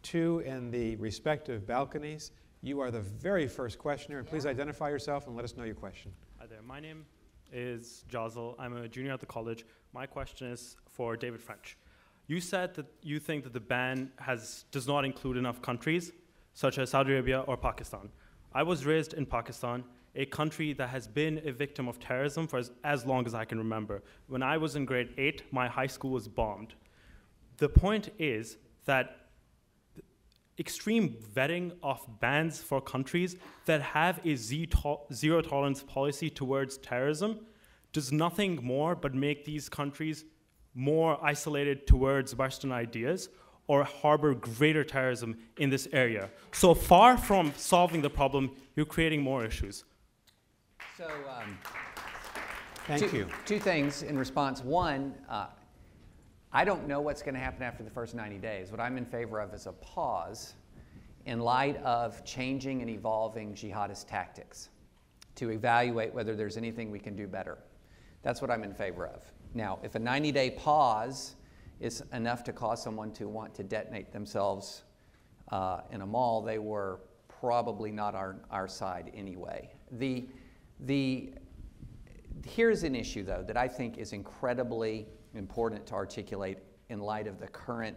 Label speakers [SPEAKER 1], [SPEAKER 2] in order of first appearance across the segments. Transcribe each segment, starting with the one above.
[SPEAKER 1] two in the respective balconies. You are the very first questioner, and please identify yourself and let us know your question.
[SPEAKER 2] Hi there, my name is Jazil. I'm a junior at the college. My question is for David French. You said that you think that the ban does not include enough countries, such as Saudi Arabia or Pakistan. I was raised in Pakistan, a country that has been a victim of terrorism for as long as I can remember. When I was in grade 8, my high school was bombed. The point is that extreme vetting of bans for countries that have a zero tolerance policy towards terrorism does nothing more but make these countries more isolated towards Western ideas or harbor greater terrorism in this area. So far from solving the problem, you're creating more issues.
[SPEAKER 3] So,
[SPEAKER 1] Thank you.
[SPEAKER 3] Two things in response. One, I don't know what's going to happen after the first 90 days. What I'm in favor of is a pause in light of changing and evolving jihadist tactics to evaluate whether there's anything we can do better. That's what I'm in favor of. Now, if a 90-day pause is enough to cause someone to want to detonate themselves in a mall, they were probably not our side anyway. Here's an issue, though, that I think is incredibly important to articulate in light of the current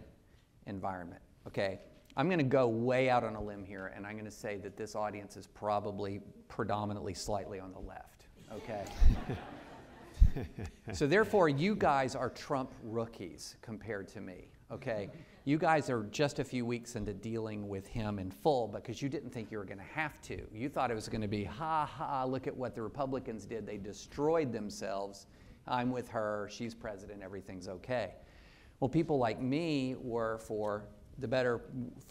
[SPEAKER 3] environment, okay? I'm going to go way out on a limb here, and I'm going to say that this audience is probably predominantly slightly on the left, okay? So therefore, you guys are Trump rookies compared to me, okay? You guys are just a few weeks into dealing with him in full because you didn't think you were going to have to. You thought it was going to be, ha, ha, look at what the Republicans did. They destroyed themselves. I'm with her. She's president. Everything's okay. Well, people like me were for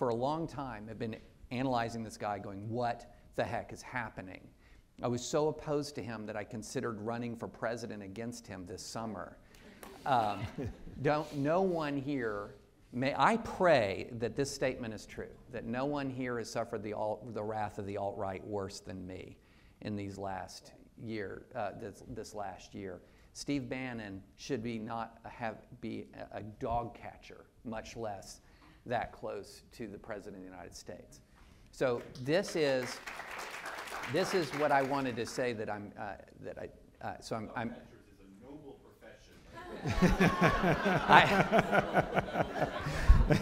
[SPEAKER 3] a long time, have been analyzing this guy going, what the heck is happening? I was so opposed to him that I considered running for president against him this summer. No one here, I pray that this statement is true, that no one here has suffered the wrath of the alt-right worse than me in these last year, this last year. Steve Bannon should be a dog catcher, much less that close to the President of the United States. So this is what I wanted to say that I'm. So I'm.
[SPEAKER 4] Dog catchers is a noble profession.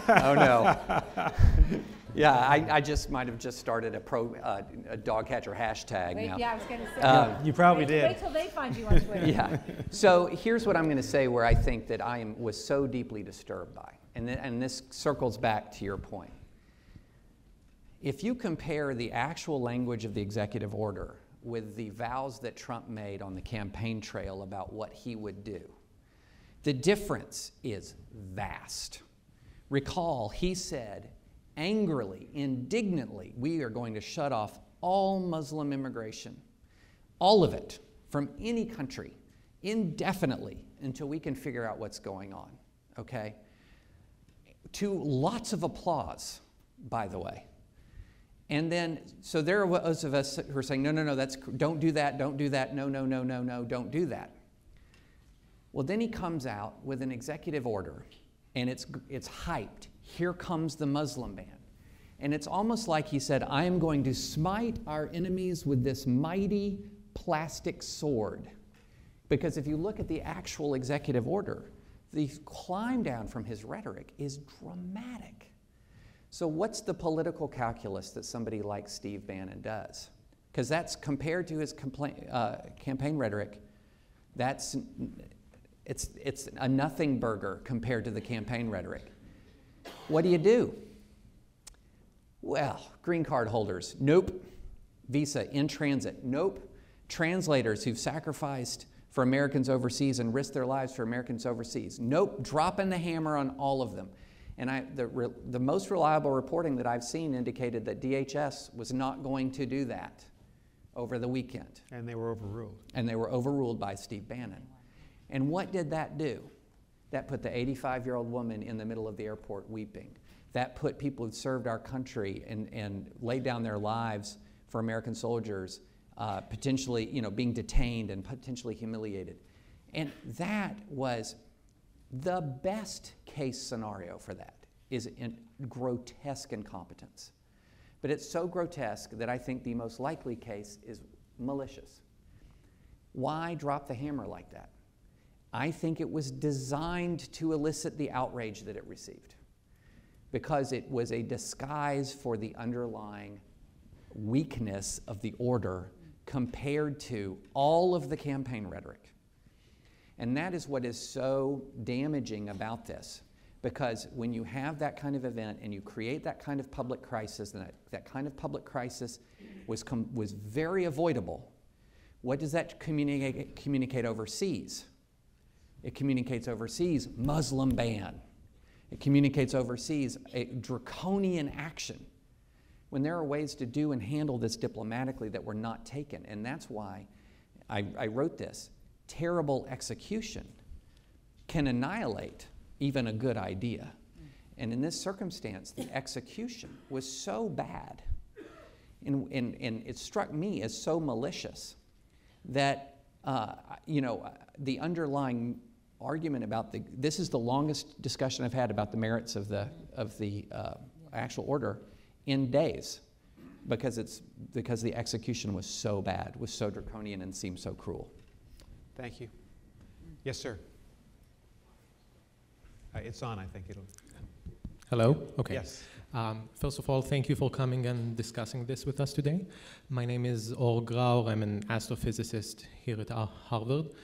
[SPEAKER 3] Oh no. Yeah, I just might have just started a dog catcher hashtag now.
[SPEAKER 5] Yeah, I was going to say.
[SPEAKER 1] You probably did.
[SPEAKER 5] Wait till they find you on Twitter.
[SPEAKER 3] Yeah. So here's what I'm going to say where I think that was so deeply disturbed by. And this circles back to your point. If you compare the actual language of the executive order with the vows that Trump made on the campaign trail about what he would do, the difference is vast. Recall, he said angrily, indignantly, we are going to shut off all Muslim immigration, all of it, from any country, indefinitely, until we can figure out what's going on, okay? To lots of applause, by the way. And then, so there are those of us who are saying, no, don't do that, no, don't do that. Well, then he comes out with an executive order, and it's hyped. Here comes the Muslim ban. And it's almost like he said, I am going to smite our enemies with this mighty plastic sword. Because if you look at the actual executive order, the climb down from his rhetoric is dramatic. So what's the political calculus that somebody like Steve Bannon does? Because that's compared to his campaign rhetoric, it's a nothing burger compared to the campaign rhetoric. What do? Well, green card holders, nope. Visa in transit, nope. Translators who've sacrificed for Americans overseas and risked their lives for Americans overseas, nope. Dropping the hammer on all of them. And the most reliable reporting that I've seen indicated that DHS was not going to do that over the weekend.
[SPEAKER 1] And they were overruled.
[SPEAKER 3] And they were overruled by Steve Bannon. And what did that do? That put the 85-year-old woman in the middle of the airport weeping. That put people who served our country and laid down their lives for American soldiers, potentially, being detained and potentially humiliated. And that was the best case scenario for that. is grotesque incompetence. But it's so grotesque that I think the most likely case is malicious. Why drop the hammer like that? I think it was designed to elicit the outrage that it received, because it was a disguise for the underlying weakness of the order compared to all of the campaign rhetoric. And that is what is so damaging about this, because when you have that kind of event and you create that kind of public crisis, and that kind of public crisis was very avoidable, what does that communicate overseas? It communicates overseas Muslim ban. It communicates overseas a draconian action, when there are ways to do and handle this diplomatically that were not taken. And that's why I wrote this. Terrible execution can annihilate even a good idea. And in this circumstance, the execution was so bad, and it struck me as so malicious, that the underlying argument about this is the longest discussion I've had about the merits of the actual order in days, because the execution was so bad, was so draconian, and seemed so cruel.
[SPEAKER 1] Thank you. Yes, sir. It's on, I think.
[SPEAKER 4] Hello? Okay.
[SPEAKER 1] Yes.
[SPEAKER 4] First of all, thank you for coming and discussing this with us today. My name is Or Grauer. I'm an astrophysicist here at Harvard.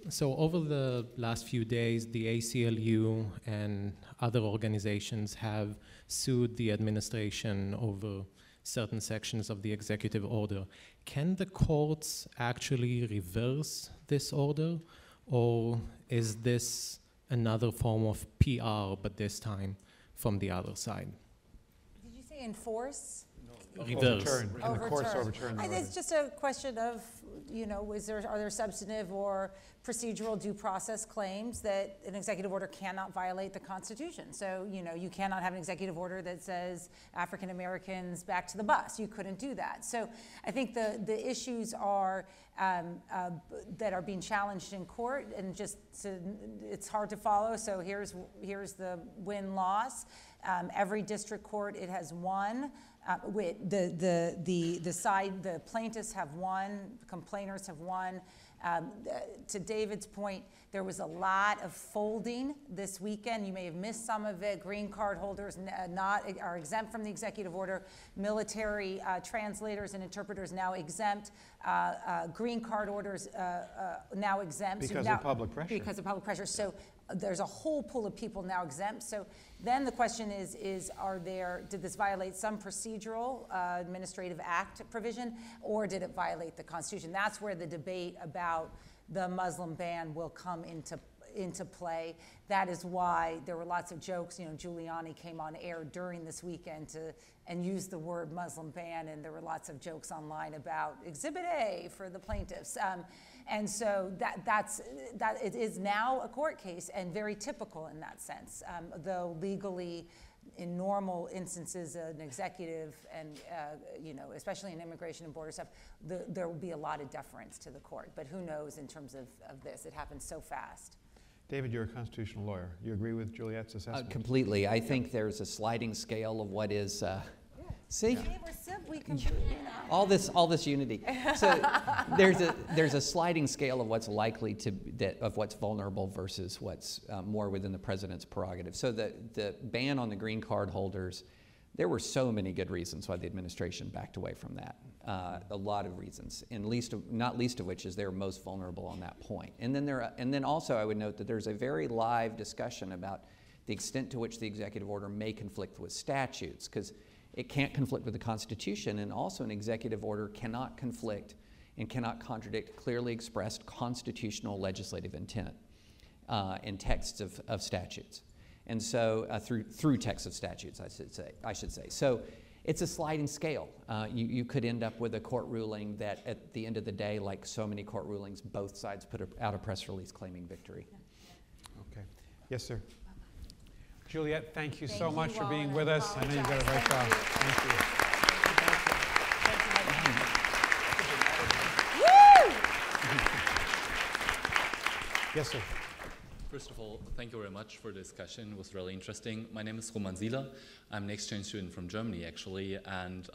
[SPEAKER 4] So over the last few days, the ACLU and other organizations have sued the administration over certain sections of the executive order. Can the courts actually reverse this order, or is this another form of PR, but this time from the other side?
[SPEAKER 5] Did you say enforce?
[SPEAKER 4] Reverse.
[SPEAKER 1] Overturn. And the courts overturn the order.
[SPEAKER 5] It's just a question of, are there substantive or procedural due process claims that an executive order cannot violate the Constitution? So, you cannot have an executive order that says African Americans back to the bus. You couldn't do that. So I think the issues are that are being challenged in court, and it's hard to follow. So here's the win-loss. Every district court it has won. The plaintiffs have won, complainers have won. To David's point, there was a lot of folding this weekend. You may have missed some of it. Green card holders are exempt from the executive order. Military translators and interpreters now exempt. Green card orders now exempt.
[SPEAKER 1] Because of public pressure.
[SPEAKER 5] Because of public pressure. So there's a whole pool of people now exempt. So then the question is did this violate some procedural administrative act provision, or did it violate the Constitution? That's where the debate about the Muslim ban will come into play. That is why there were lots of jokes. Giuliani came on air during this weekend and used the word Muslim ban, and there were lots of jokes online about Exhibit A for the plaintiffs. And so that it is now a court case, and very typical in that sense. Though legally, in normal instances, an executive and especially in immigration and border stuff, there will be a lot of deference to the court. But who knows in terms of this? It happens so fast.
[SPEAKER 1] David, you're a constitutional lawyer. You agree with Juliette's assessment?
[SPEAKER 3] Completely. I think there's a sliding scale of what is. See, all this unity. So there's a sliding scale of what's likely of what's vulnerable versus what's more within the president's prerogative. So the ban on the green card holders, there were so many good reasons why the administration backed away from that. A lot of reasons, and not least of which is they're most vulnerable on that point. And then also I would note that there's a very live discussion about the extent to which the executive order may conflict with statutes, because it can't conflict with the Constitution, and also an executive order cannot conflict and cannot contradict clearly expressed constitutional legislative intent in texts of statutes. And so through texts of statutes, I should say. So it's a sliding scale. You could end up with a court ruling that at the end of the day, like so many court rulings, both sides put out a press release claiming victory.
[SPEAKER 1] Okay. Yes, sir. Juliette, thank you so
[SPEAKER 5] you
[SPEAKER 1] much for
[SPEAKER 5] all,
[SPEAKER 1] being
[SPEAKER 5] and
[SPEAKER 1] with us. I know you've got a great job. Thank you. Yes, sir.
[SPEAKER 6] First of all, thank you very much for the discussion. It was really interesting. My name is Roman Sieler. I'm an exchange student from Germany, actually, and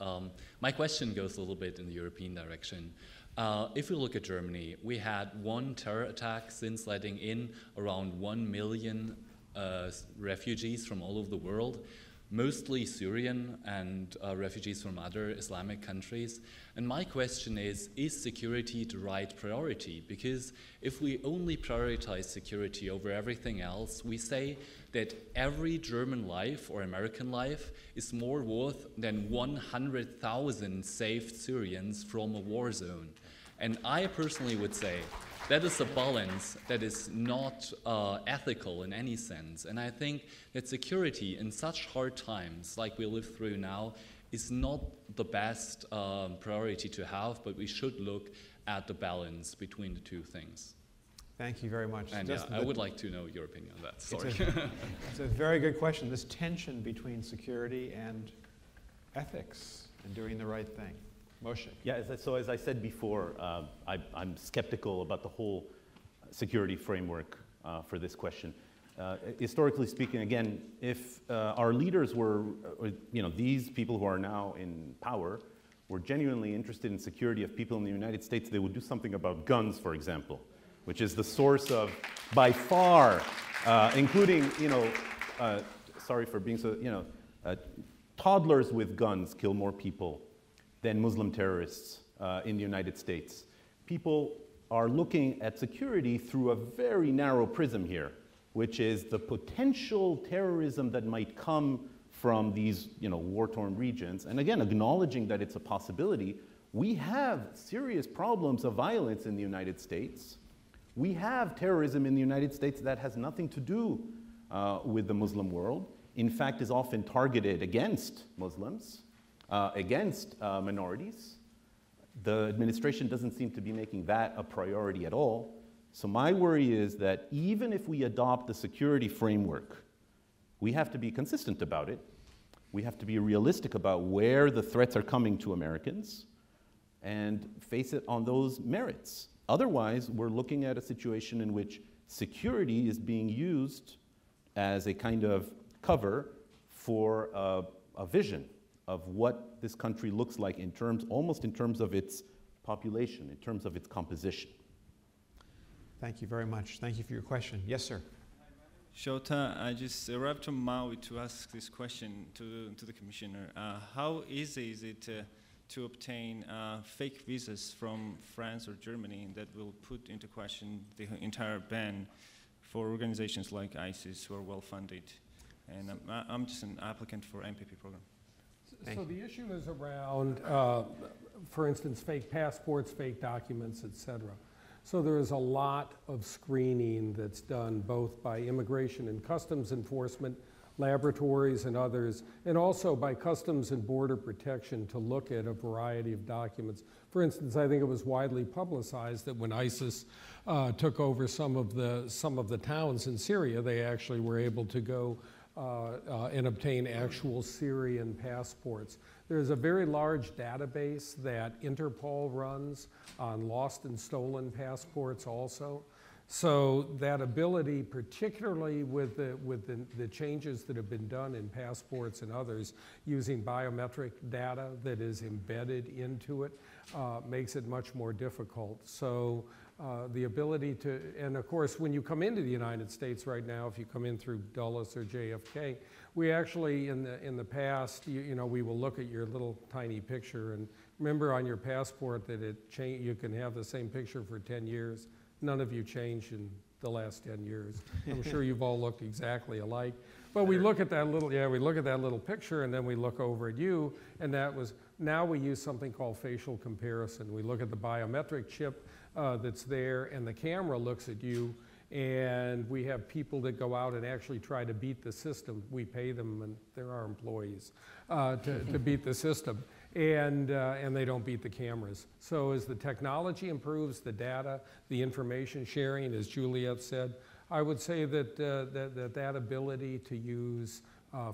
[SPEAKER 6] my question goes a little bit in the European direction. If we look at Germany, we had one terror attack since letting in around 1 million refugees from all over the world, mostly Syrian and refugees from other Islamic countries. And my question is security the right priority? Because if we only prioritize security over everything else, we say that every German life or American life is more worth than 100,000 saved Syrians from a war zone. And I personally would say that is a balance that is not ethical in any sense. And I think that security in such hard times like we live through now is not the best priority to have, but we should look at the balance between the two things.
[SPEAKER 1] Thank you very much.
[SPEAKER 6] And yeah, I would like to know your opinion on that. Sorry.
[SPEAKER 1] It's a very good question, this tension between security and ethics and doing the right thing. Moshik.
[SPEAKER 7] Yeah, so as I said before, I'm skeptical about the whole security framework for this question. Historically speaking, again, if our leaders were, these people who are now in power were genuinely interested in security of people in the United States, they would do something about guns, for example, which is the source of, by far, including, sorry for being so, toddlers with guns kill more people than Muslim terrorists in the United States. People are looking at security through a very narrow prism here, which is the potential terrorism that might come from these war-torn regions. And again, acknowledging that it's a possibility, we have serious problems of violence in the United States. We have terrorism in the United States that has nothing to do with the Muslim world. In fact, is often targeted against Muslims, against minorities. The administration doesn't seem to be making that a priority at all. So my worry is that even if we adopt the security framework, we have to be consistent about it. We have to be realistic about where the threats are coming to Americans and face it on those merits. Otherwise, we're looking at a situation in which security is being used as a kind of cover for a vision of what this country looks like almost in terms of its population, in terms of its composition.
[SPEAKER 1] Thank you very much. Thank you for your question. Yes, sir.
[SPEAKER 8] Shota, I just arrived from Maui to ask this question to the commissioner. How easy is it to obtain fake visas from France or Germany that will put into question the entire ban for organizations like ISIS who are well-funded? And I'm just an applicant for MPP program.
[SPEAKER 9] So the issue is around, for instance, fake passports, fake documents, et cetera. So there is a lot of screening that's done both by Immigration and Customs Enforcement, laboratories and others, and also by Customs and Border Protection to look at a variety of documents. For instance, I think it was widely publicized that when ISIS took over some of the towns in Syria, they actually were able to go and obtain actual Syrian passports. There's a very large database that Interpol runs on lost and stolen passports also. So that ability, particularly with the changes that have been done in passports and others, using biometric data that is embedded into it, makes it much more difficult. So the ability to, and of course, when you come into the United States right now, if you come in through Dulles or JFK, we actually, in the past, we will look at your little tiny picture, and remember on your passport that you can have the same picture for 10 years. None of you changed in the last 10 years. I'm sure you've all looked exactly alike. But we look at that little picture, and then we look over at you, and now we use something called facial comparison. We look at the biometric chip that's there, and the camera looks at you, and we have people that go out and actually try to beat the system. We pay them, and they're our employees, to beat the system. And they don't beat the cameras. So as the technology improves, the data, the information sharing, as Juliette said, I would say that that ability to use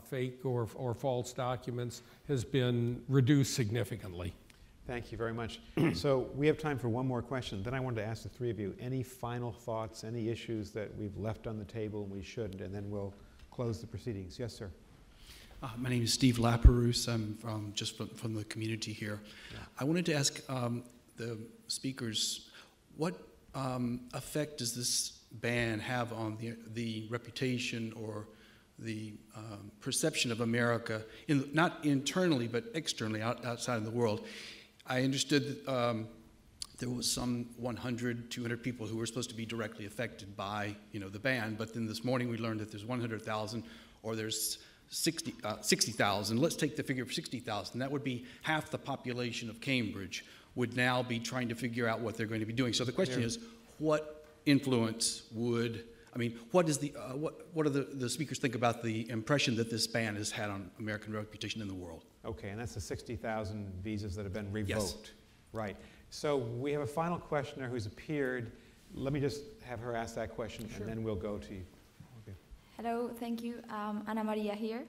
[SPEAKER 9] fake or false documents has been reduced significantly.
[SPEAKER 1] Thank you very much. So we have time for one more question. Then I wanted to ask the three of you, any final thoughts, any issues that we've left on the table and we shouldn't, and then we'll close the proceedings. Yes, sir.
[SPEAKER 10] My name is Steve Laperouse. I'm from the community here.
[SPEAKER 1] Yeah.
[SPEAKER 10] I wanted to ask the speakers, what effect does this ban have on the reputation or the perception of America, not internally but externally, outside of the world? I understood that there was some 100, 200 people who were supposed to be directly affected by, the ban, but then this morning we learned that there's 100,000 or there's 60,000. Let's take the figure of 60,000. That would be half the population of Cambridge would now be trying to figure out what they're going to be doing. So the question is, what influence would, what is what do the speakers think about the impression that this ban has had on American reputation in the world?
[SPEAKER 1] Okay, and that's the 60,000 visas that have been revoked.
[SPEAKER 10] Yes.
[SPEAKER 1] Right. So we have a final questioner who's appeared. Let me just have her ask that question, and then we'll go to you. Okay.
[SPEAKER 11] Hello, thank you. Ana Maria here.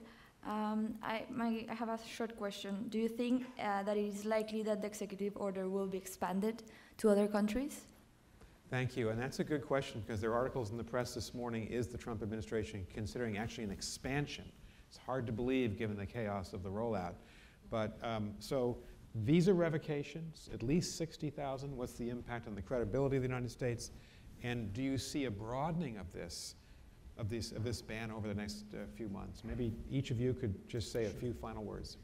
[SPEAKER 11] I have a short question. Do you think that it is likely that the executive order will be expanded to other countries?
[SPEAKER 1] Thank you, and that's a good question because there are articles in the press this morning, is the Trump administration considering actually an expansion? It's hard to believe given the chaos of the rollout. But so visa revocations, at least 60,000, what's the impact on the credibility of the United States? And do you see a broadening of this ban over the next few months? Maybe each of you could just say a few final words.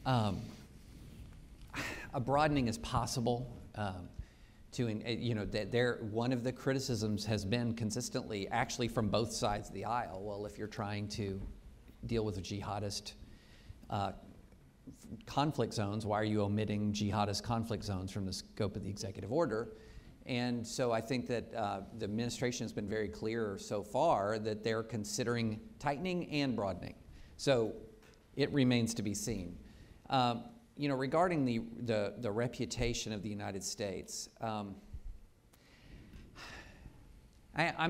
[SPEAKER 3] A broadening is possible. One of the criticisms has been consistently, actually from both sides of the aisle, well, if you're trying to deal with the jihadist conflict zones, why are you omitting jihadist conflict zones from the scope of the executive order? And so I think that the administration has been very clear so far that they're considering tightening and broadening. So it remains to be seen. Regarding the reputation of the United States, I'm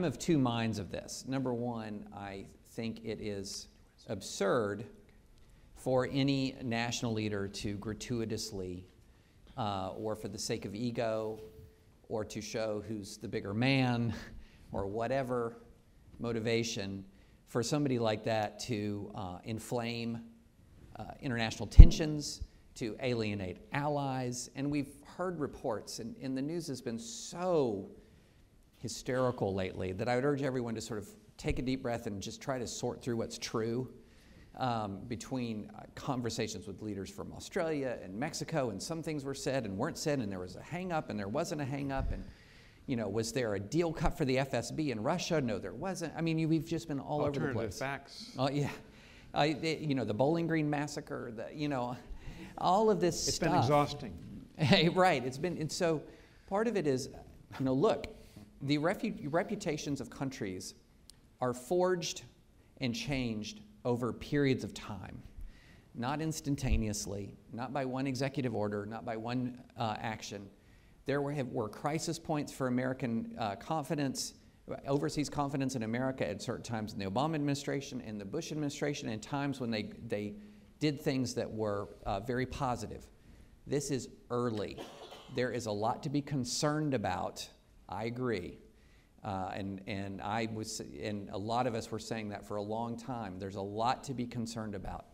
[SPEAKER 3] of two minds of this. Number one, I think it is absurd for any national leader to gratuitously, or for the sake of ego, or to show who's the bigger man, or whatever motivation, for somebody like that to inflame international tensions, to alienate allies. And we've heard reports, and the news has been so hysterical lately that I would urge everyone to sort of take a deep breath and just try to sort through what's true between conversations with leaders from Australia and Mexico, and some things were said and weren't said, and there was a hang-up and there wasn't a hang-up, and was there a deal cut for the FSB in Russia? No, there wasn't. We've just been all over the place.
[SPEAKER 1] Alternative facts.
[SPEAKER 3] Oh, yeah. The Bowling Green massacre, all of this
[SPEAKER 1] It's
[SPEAKER 3] stuff.
[SPEAKER 1] been exhausting.
[SPEAKER 3] Right, and so part of it is, look, the reputations of countries are forged and changed over periods of time, not instantaneously, not by one executive order, not by one action. There were crisis points for American confidence, overseas confidence in America at certain times in the Obama administration and the Bush administration, and times when they did things that were very positive. This is early. There is a lot to be concerned about. I agree. And a lot of us were saying that for a long time. There's a lot to be concerned about.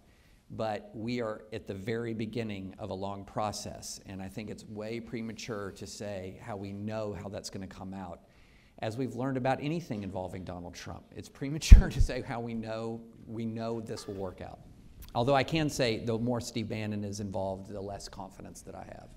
[SPEAKER 3] But we are at the very beginning of a long process, and I think it's way premature to say how we know how that's going to come out. As we've learned about anything involving Donald Trump, it's premature to say how we know this will work out. Although I can say the more Steve Bannon is involved, the less confidence that I have.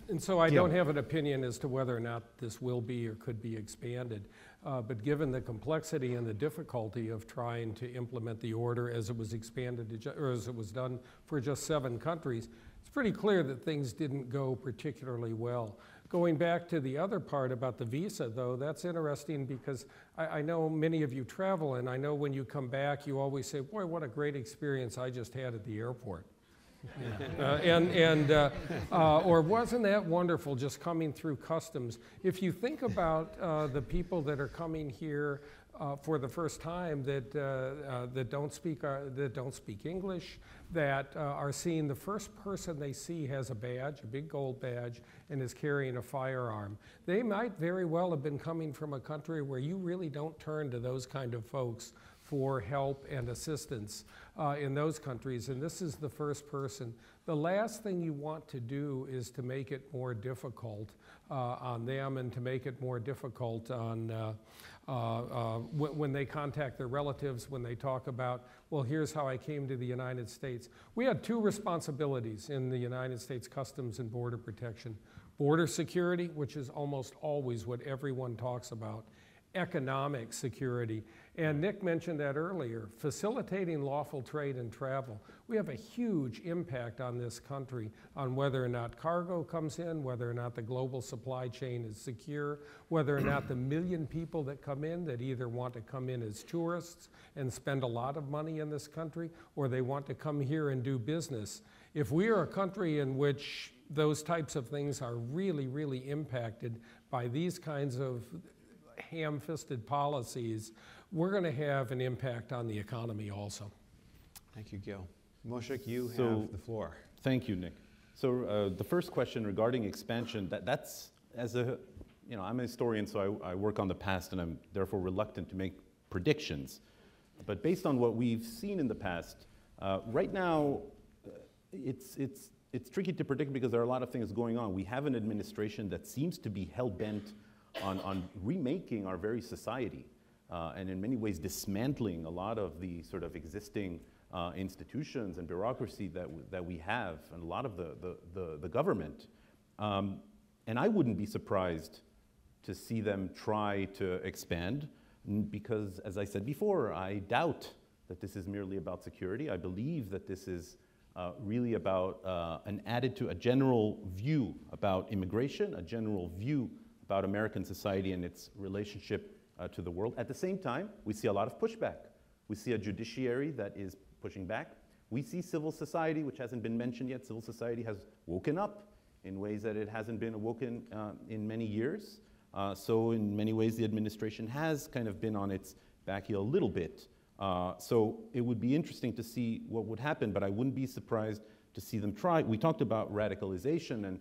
[SPEAKER 9] And so I don't have an opinion as to whether or not this will be or could be expanded. But given the complexity and the difficulty of trying to implement the order as it was expanded, or as it was done for just 7 countries, it's pretty clear that things didn't go particularly well. Going back to the other part about the visa, though, that's interesting because I know many of you travel, and I know when you come back, you always say, boy, what a great experience I just had at the airport. Or wasn't that wonderful just coming through customs? If you think about the people that are coming here for the first time that don't speak English, that are seeing the first person they see has a badge, a big gold badge, and is carrying a firearm. They might very well have been coming from a country where you really don't turn to those kind of folks for help and assistance in those countries, and this is the first person. The last thing you want to do is to make it more difficult on them and to make it more difficult on when they contact their relatives, when they talk about, well, here's how I came to the United States. We had two responsibilities in the United States Customs and Border Protection. Border security, which is almost always what everyone talks about. Economic security. And Nick mentioned that earlier, facilitating lawful trade and travel. We have a huge impact on this country on whether or not cargo comes in, whether or not the global supply chain is secure, whether or not the million people that come in that either want to come in as tourists and spend a lot of money in this country, or they want to come here and do business. If we are a country in which those types of things are really, really impacted by these kinds of ham-fisted policies, we're going to have an impact on the economy also.
[SPEAKER 1] Thank you, Gil. Moshik, you have the floor.
[SPEAKER 7] Thank you, Nick. So the first question regarding expansion, that's, as a, you know, I'm a historian, so I work on the past, and I'm therefore reluctant to make predictions. But based on what we've seen in the past, right now, it's tricky to predict because there are a lot of things going on. We have an administration that seems to be hell-bent on remaking our very society, and in many ways dismantling a lot of the sort of existing institutions and bureaucracy that we have, and a lot of the government. And I wouldn't be surprised to see them try to expand, because, as I said before, I doubt that this is merely about security. I believe that this is really about a general view about immigration, a general view about American society and its relationship to the world. At the same time, we see a lot of pushback. We see a judiciary that is pushing back. We see civil society, which hasn't been mentioned yet. Civil society has woken up in ways that it hasn't been awoken in many years. So in many ways, the administration has kind of been on its back heel a little bit. So it would be interesting to see what would happen, but I wouldn't be surprised to see them try. We talked about radicalization and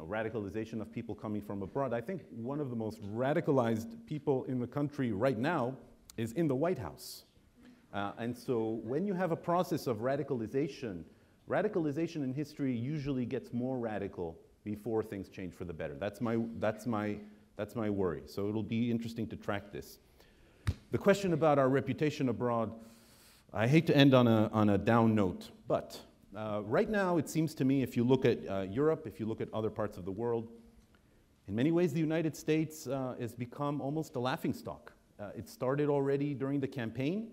[SPEAKER 7] radicalization of people coming from abroad. I think one of the most radicalized people in the country right now is in the White House. And so when you have a process of radicalization in history usually gets more radical before things change for the better. That's my worry. So it'll be interesting to track this. The question about our reputation abroad, I hate to end on a down note, but right now, it seems to me, if you look at Europe, if you look at other parts of the world, in many ways, the United States has become almost a laughingstock. It started already during the campaign,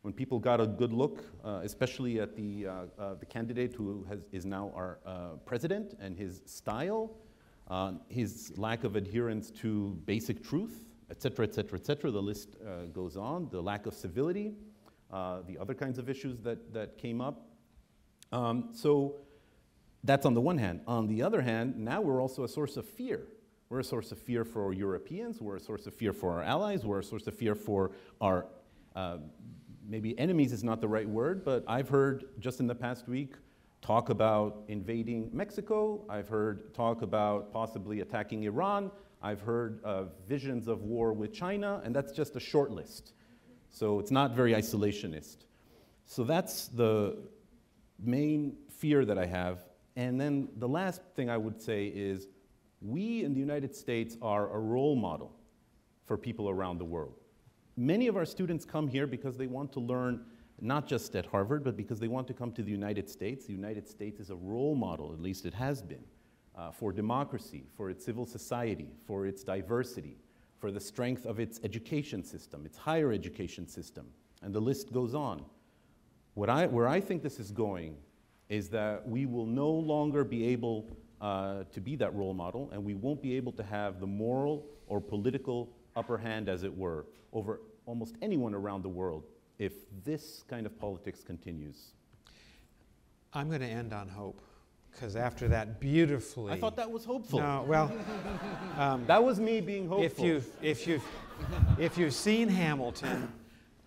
[SPEAKER 7] when people got a good look, especially at the candidate who is now our president, and his style, his lack of adherence to basic truth, et cetera, et cetera, et cetera. The list goes on. The lack of civility, the other kinds of issues that came up. So that's on the one hand. On the other hand, now we're also a source of fear. We're a source of fear for Europeans. We're a source of fear for our allies. We're a source of fear for our, maybe enemies is not the right word, but I've heard just in the past week talk about invading Mexico. I've heard talk about possibly attacking Iran. I've heard visions of war with China, and that's just a short list. So it's not very isolationist. So that's the main fear that I have. And then the last thing I would say is we in the United States are a role model for people around the world. Many of our students come here because they want to learn not just at Harvard, but because they want to come to the United States. The United States is a role model, at least it has been, for democracy, for its civil society, for its diversity, for the strength of its education system, its higher education system, and the list goes on. Where I think this is going is that we will no longer be able to be that role model, and we won't be able to have the moral or political upper hand, as it were, over almost anyone around the world if this kind of politics continues.
[SPEAKER 1] I'm going to end on hope. because after that beautifully...
[SPEAKER 7] I thought that was hopeful.
[SPEAKER 1] No, well...
[SPEAKER 7] that was me being hopeful.
[SPEAKER 1] If you've seen Hamilton,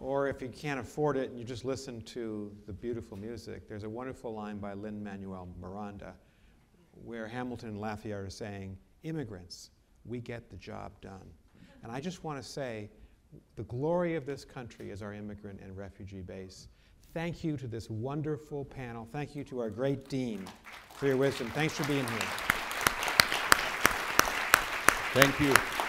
[SPEAKER 1] or if you can't afford it and you just listen to the beautiful music, there's a wonderful line by Lin-Manuel Miranda where Hamilton and Lafayette are saying, immigrants, we get the job done. And I just want to say, the glory of this country is our immigrant and refugee base. Thank you to this wonderful panel. Thank you to our great dean for your wisdom. Thanks for being here.
[SPEAKER 7] Thank you.